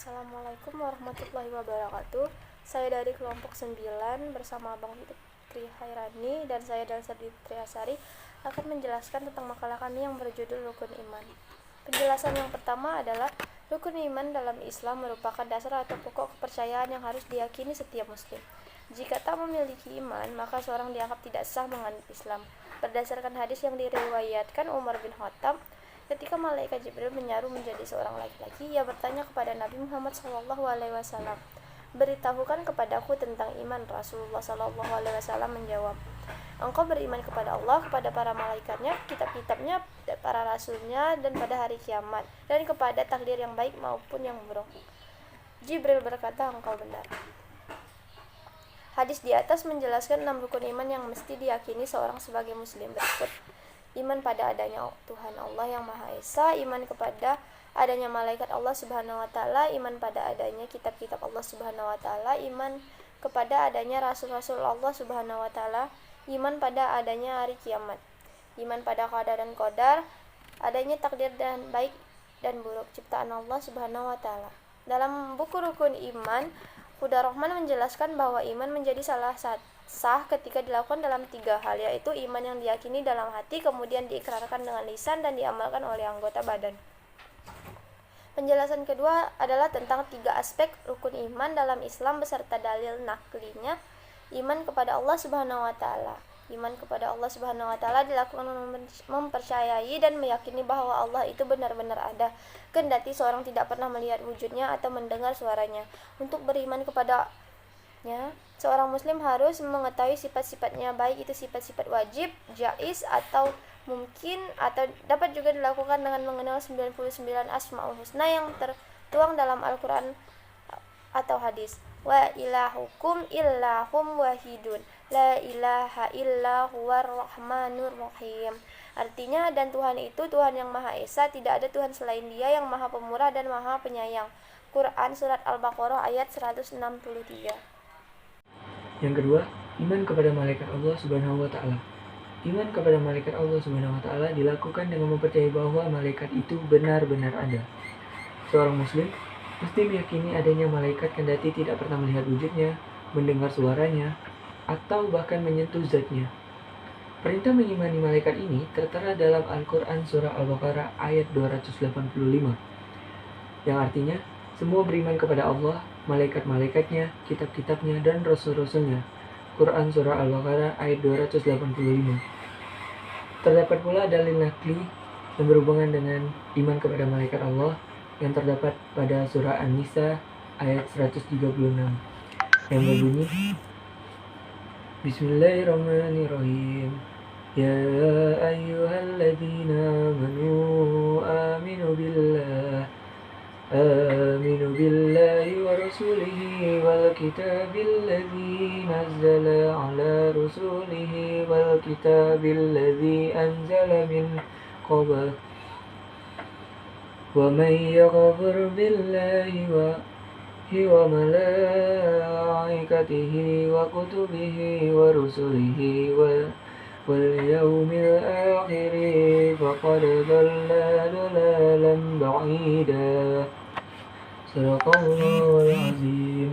Assalamualaikum warahmatullahi wabarakatuh. Saya dari kelompok 9 bersama Abang Fitri Hairani dan saya Dalsa Triasari akan menjelaskan tentang makalah kami yang berjudul Rukun Iman. Penjelasan yang pertama adalah rukun iman dalam Islam merupakan dasar atau pokok kepercayaan yang harus diyakini setiap muslim. Jika tak memiliki iman, maka seorang dianggap tidak sah menganut Islam. Berdasarkan hadis yang diriwayatkan Umar bin Khattab, ketika malaikat Jibril menyaru menjadi seorang laki-laki, ia bertanya kepada Nabi Muhammad SAW, "Beritahukan kepadaku tentang iman." Rasulullah SAW menjawab, "Engkau beriman kepada Allah, kepada para malaikatnya, kitab-kitabnya, para rasulnya, dan pada hari kiamat, dan kepada takdir yang baik maupun yang buruk." Jibril berkata, "Engkau benar." Hadis di atas menjelaskan 6 rukun iman yang mesti diyakini seorang sebagai muslim. Berikut: iman pada adanya Tuhan Allah yang Maha Esa, iman kepada adanya malaikat Allah Subhanahu wa taala, iman pada adanya kitab-kitab Allah Subhanahu wa taala, iman kepada adanya rasul-rasul Allah Subhanahu wa taala, iman pada adanya hari kiamat, iman pada qadar dan qadar, adanya takdir dan baik dan buruk ciptaan Allah Subhanahu wa taala. Dalam buku Rukun Iman, Huda Rahman menjelaskan bahwa iman menjadi sah ketika dilakukan dalam 3 hal, yaitu iman yang diyakini dalam hati, kemudian diikrarkan dengan lisan, dan diamalkan oleh anggota badan. Penjelasan kedua adalah tentang 3 aspek rukun iman dalam Islam beserta dalil naklinya. Iman kepada Allah Subhanahu wa taala. Iman kepada Allah Subhanahu wa taala dilakukan mempercayai dan meyakini bahwa Allah itu benar-benar ada, kendati seorang tidak pernah melihat wujudnya atau mendengar suaranya. Untuk beriman kepadanya, seorang muslim harus mengetahui sifat-sifatnya, baik itu sifat-sifat wajib, jaiz, atau mungkin, atau dapat juga dilakukan dengan mengenal 99 Asmaul Husna yang tertuang dalam Al-Quran atau hadis. Wa ilahukum illahum wahidun, la ilaha illa huwar rahmanur rahim. Artinya, dan Tuhan itu Tuhan yang Maha Esa, tidak ada Tuhan selain Dia yang Maha Pemurah dan Maha Penyayang. Quran Surat Al-Baqarah ayat 163. Yang kedua, iman kepada malaikat Allah Subhanahu wa taala. Iman kepada malaikat Allah Subhanahu wa taala dilakukan dengan mempercayai bahwa malaikat itu benar-benar ada. Seorang muslim mesti meyakini adanya malaikat kendati tidak pernah melihat wujudnya, mendengar suaranya, atau bahkan menyentuh zatnya. Perintah mengimani malaikat ini tertera dalam Al-Quran Surah Al-Baqarah ayat 285, yang artinya semua beriman kepada Allah, malaikat-malaikatnya, kitab-kitabnya, dan rasul-rasulnya. Quran Surah Al-Baqarah ayat 285. Terdapat pula dalil nakli yang berhubungan dengan iman kepada malaikat Allah yang terdapat pada Surah An-Nisa ayat 136 yang berbunyi, Bismillahirrahmanirrahim. Ya ayyuhalladzina aminu billahi wa rasulihi wal kitabil ladzi nazzala ala rasulihi wal kitabil ladzi anzala min qabl wa may yaghfir billahi wa malaikatihi wa kutubihi wa rusulihi wal yawmil akhir faqad dhalla dhalalan ba'ida. Sadaqallahul azim.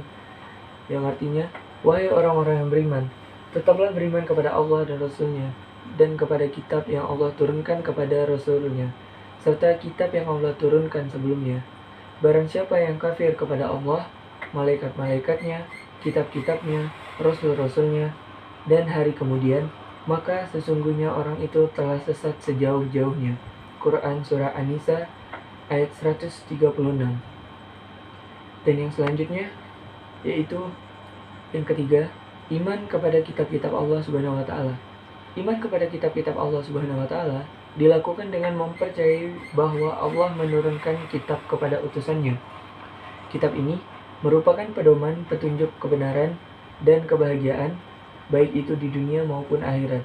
Yang artinya, wahai orang-orang yang beriman, tetaplah beriman kepada Allah dan Rasulnya, dan kepada kitab yang Allah turunkan kepada Rasulnya, serta kitab yang Allah turunkan sebelumnya. Barang siapa yang kafir kepada Allah, malaikat-malaikatnya, kitab-kitabnya, rasul-rasulnya, dan hari kemudian, maka sesungguhnya orang itu telah sesat sejauh-jauhnya. Quran Surah An-Nisa ayat 136. Dan yang selanjutnya, yaitu yang ketiga, iman kepada kitab-kitab Allah Subhanahu wa taala. Iman kepada kitab-kitab Allah Subhanahu wa taala dilakukan dengan mempercayai bahwa Allah menurunkan kitab kepada utusannya. Kitab ini merupakan pedoman petunjuk kebenaran dan kebahagiaan, baik itu di dunia maupun akhirat.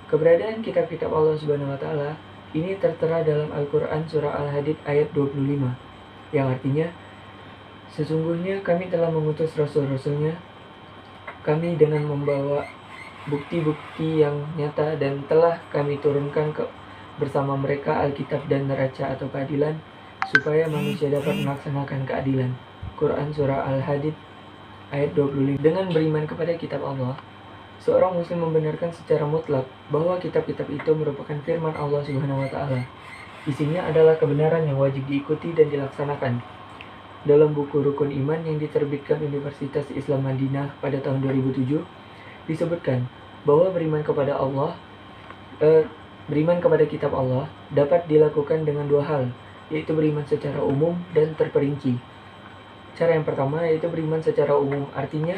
Keberadaan kitab-kitab Allah Subhanahu wa taala ini tertera dalam Al-Quran Surah Al-Hadid ayat 25, yang artinya, sesungguhnya kami telah mengutus rasul-rasulnya, kami dengan membawa bukti-bukti yang nyata, dan telah kami turunkan bersama mereka Alkitab dan neraca atau keadilan. supaya manusia dapat melaksanakan keadilan. Quran Surah Al-Hadid ayat 25. Dengan beriman kepada kitab Allah, seorang muslim membenarkan secara mutlak bahwa kitab-kitab itu merupakan firman Allah Subhanahu wa taala. Isinya adalah kebenaran yang wajib diikuti dan dilaksanakan. Dalam buku Rukun Iman yang diterbitkan Universitas Islam Madinah pada tahun 2007, disebutkan bahwa beriman kepada kitab Allah dapat dilakukan dengan dua hal, yaitu beriman secara umum dan terperinci. Cara yang pertama yaitu beriman secara umum, artinya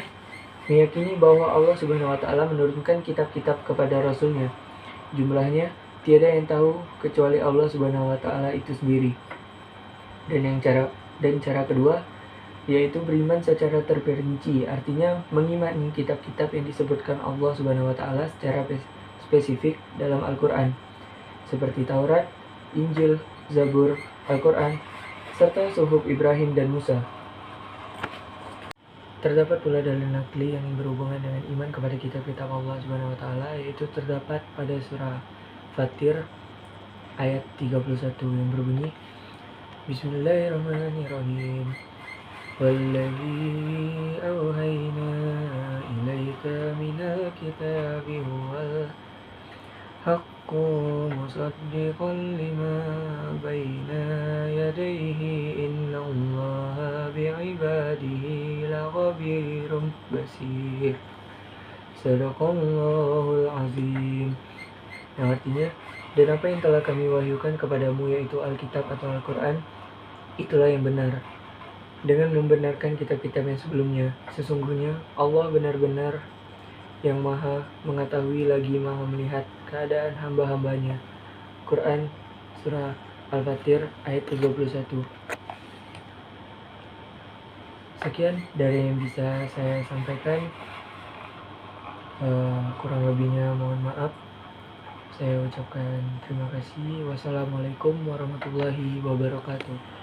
meyakini bahwa Allah Subhanahu wa taala menurunkan kitab-kitab kepada Rasul-Nya. Jumlahnya tiada yang tahu kecuali Allah Subhanahu wa taala itu sendiri. Dan cara kedua yaitu beriman secara terperinci, artinya mengimani kitab-kitab yang disebutkan Allah Subhanahu wa taala secara spesifik dalam Al-Qur'an, seperti Taurat, Injil, Zabur, Al-Qur'an, serta Suhuf Ibrahim dan Musa. Terdapat pula dalil nakli yang berhubungan dengan iman kepada kitab-kitab Allah Subhanahu wa taala, yaitu terdapat pada surah Fatir ayat 31 yang berbunyi, Bismillahirrahmanirrahim. Wallazi awhayna ilaika minal kitabi huwal haqqu musaddiqan lima baina yadayhi innallaha bi'ibadihi lakhabirum basir. Sadaqallahul azim. Yang artinya, dan apa yang telah kami wahyukan kepadamu yaitu Alkitab atau Al-Quran, itulah yang benar. Dengan membenarkan kitab-kitab yang sebelumnya, sesungguhnya Allah benar-benar yang maha mengetahui lagi maha melihat keadaan hamba-hambanya. Quran Surah Al-Fatir ayat 31. Sekian dari yang bisa saya sampaikan. Kurang lebihnya mohon maaf. Saya ucapkan terima kasih. Wassalamualaikum warahmatullahi wabarakatuh.